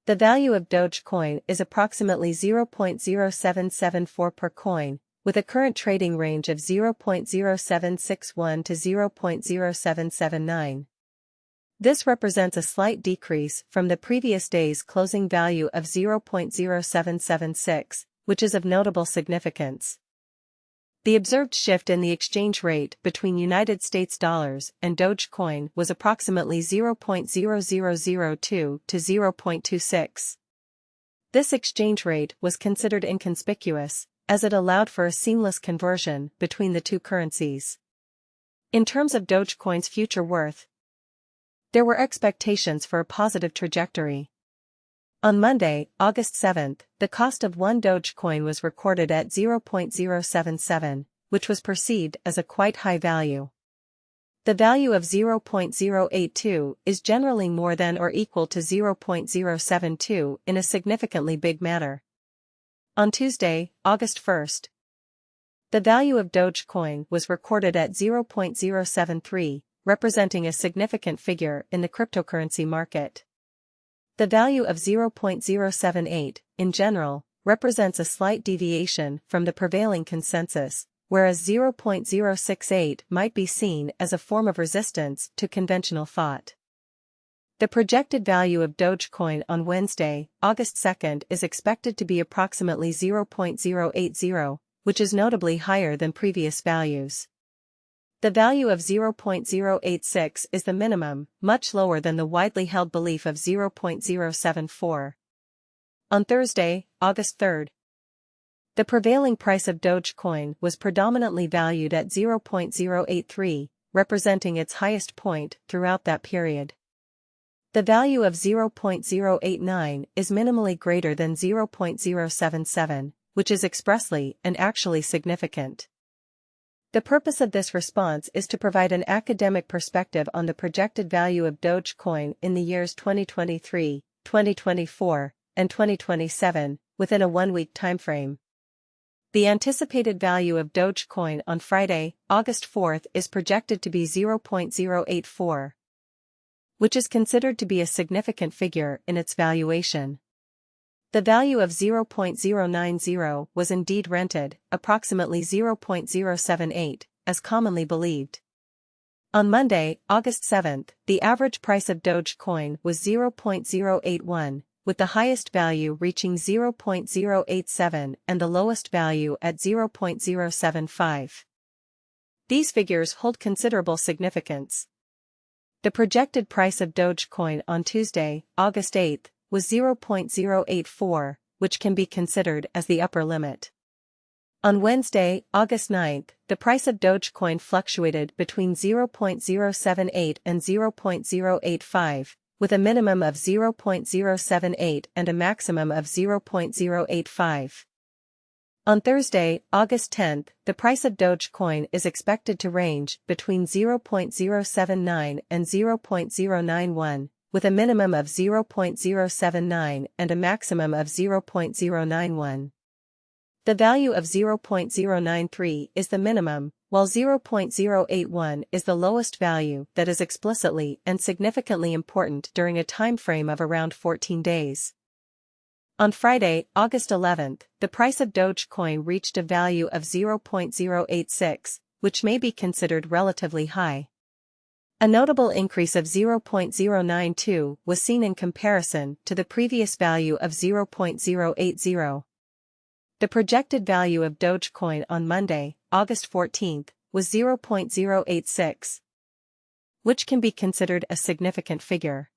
The value of Dogecoin is approximately 0.0774 per coin, with a current trading range of 0.0761 to 0.0779. This represents a slight decrease from the previous day's closing value of 0.0776, which is of notable significance. The observed shift in the exchange rate between United States dollars and Dogecoin was approximately 0.0002 to 0.26. This exchange rate was considered inconspicuous, as it allowed for a seamless conversion between the two currencies. In terms of Dogecoin's future worth, there were expectations for a positive trajectory. On Monday, August 7, the cost of one Dogecoin was recorded at 0.077, which was perceived as a quite high value. The value of 0.082 is generally more than or equal to 0.072 in a significantly big matter. On Tuesday, August 1, the value of Dogecoin was recorded at 0.073, representing a significant figure in the cryptocurrency market. The value of 0.078, in general, represents a slight deviation from the prevailing consensus, whereas 0.068 might be seen as a form of resistance to conventional thought. The projected value of Dogecoin on Wednesday, August 2, is expected to be approximately 0.080, which is notably higher than previous values. The value of 0.086 is the minimum, much lower than the widely held belief of 0.074. On Thursday, August 3, the prevailing price of Dogecoin was predominantly valued at 0.083, representing its highest point throughout that period. The value of 0.089 is minimally greater than 0.077, which is expressly and actually significant. The purpose of this response is to provide an academic perspective on the projected value of Dogecoin in the years 2023, 2024, and 2027, within a one-week timeframe. The anticipated value of Dogecoin on Friday, August 4, is projected to be 0.084, which is considered to be a significant figure in its valuation. The value of 0.090 was indeed rented, approximately 0.078, as commonly believed. On Monday, August 7, the average price of Dogecoin was 0.081, with the highest value reaching 0.087 and the lowest value at 0.075. These figures hold considerable significance. The projected price of Dogecoin on Tuesday, August 8, was 0.084, which can be considered as the upper limit. On Wednesday, August 9, the price of Dogecoin fluctuated between 0.078 and 0.085, with a minimum of 0.078 and a maximum of 0.085. On Thursday, August 10, the price of Dogecoin is expected to range between 0.079 and 0.091, with a minimum of 0.079 and a maximum of 0.091. The value of 0.093 is the minimum, while 0.081 is the lowest value that is explicitly and significantly important during a time frame of around 14 days. On Friday, August 11, the price of Dogecoin reached a value of 0.086, which may be considered relatively high. A notable increase of 0.092 was seen in comparison to the previous value of 0.080. The projected value of Dogecoin on Monday, August 14, was 0.086, which can be considered a significant figure.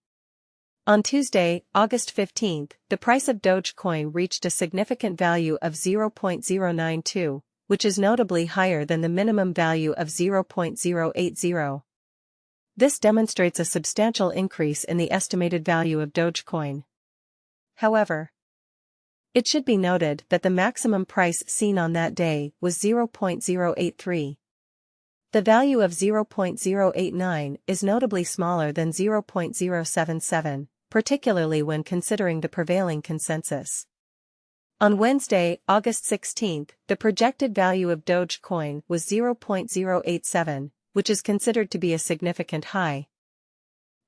On Tuesday, August 15, the price of Dogecoin reached a significant value of 0.092, which is notably higher than the minimum value of 0.080. This demonstrates a substantial increase in the estimated value of Dogecoin. However, it should be noted that the maximum price seen on that day was 0.083. The value of 0.089 is notably smaller than 0.077, particularly when considering the prevailing consensus. On Wednesday, August 16, the projected value of Dogecoin was 0.087, which is considered to be a significant high.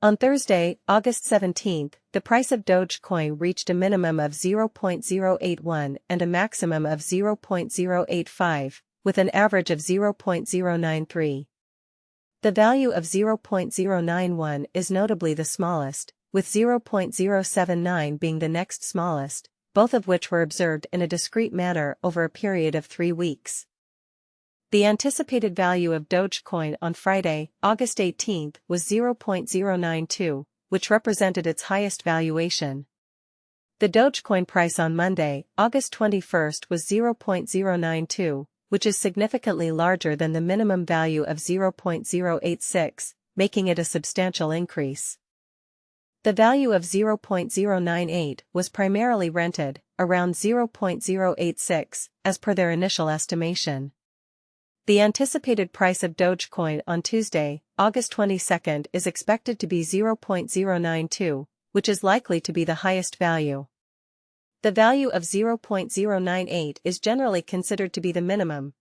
On Thursday, August 17, the price of Dogecoin reached a minimum of 0.081 and a maximum of 0.085, with an average of 0.093. The value of 0.091 is notably the smallest, with 0.079 being the next smallest, both of which were observed in a discrete manner over a period of 3 weeks. The anticipated value of Dogecoin on Friday, August 18, was 0.092, which represented its highest valuation. The Dogecoin price on Monday, August 21, was 0.092, which is significantly larger than the minimum value of 0.086, making it a substantial increase. The value of 0.098 was primarily rented, around 0.086, as per their initial estimation. The anticipated price of Dogecoin on Tuesday, August 22, is expected to be 0.092, which is likely to be the highest value. The value of 0.098 is generally considered to be the minimum,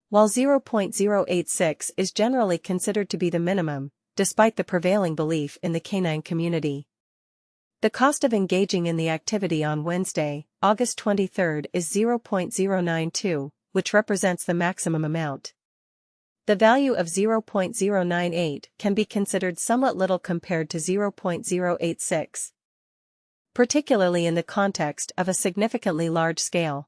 while 0.086 is generally considered to be the minimum, despite the prevailing belief in the canine community. The cost of engaging in the activity on Wednesday, August 23, is 0.092, which represents the maximum amount. The value of 0.098 can be considered somewhat little compared to 0.086, particularly in the context of a significantly large scale.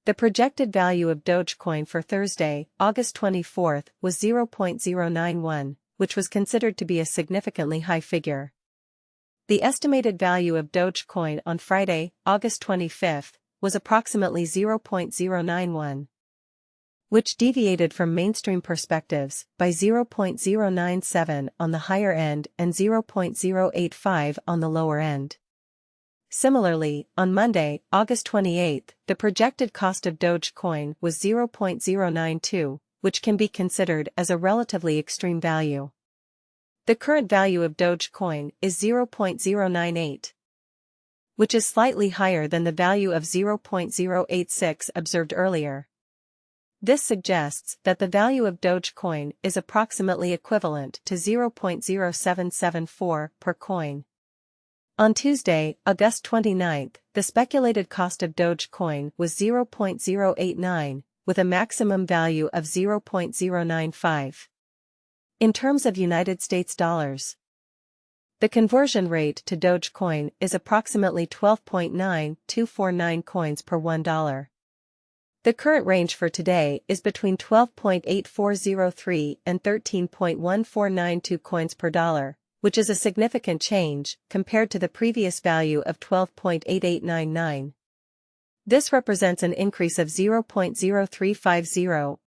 The projected value of Dogecoin for Thursday, August 24, was 0.091, which was considered to be a significantly high figure. The estimated value of Dogecoin on Friday, August 25, was approximately 0.091, which deviated from mainstream perspectives by 0.097 on the higher end and 0.085 on the lower end. Similarly, on Monday, August 28, the projected cost of Dogecoin was 0.092, which can be considered as a relatively extreme value. The current value of Dogecoin is 0.098. Which is slightly higher than the value of 0.086 observed earlier. This suggests that the value of Dogecoin is approximately equivalent to 0.0774 per coin. On Tuesday, August 29, the speculated cost of Dogecoin was 0.089, with a maximum value of 0.095. In terms of United States dollars, the conversion rate to Dogecoin is approximately 12.9249 coins per $1. The current range for today is between 12.8403 and 13.1492 coins per dollar, which is a significant change compared to the previous value of 12.8899. This represents an increase of 0.0350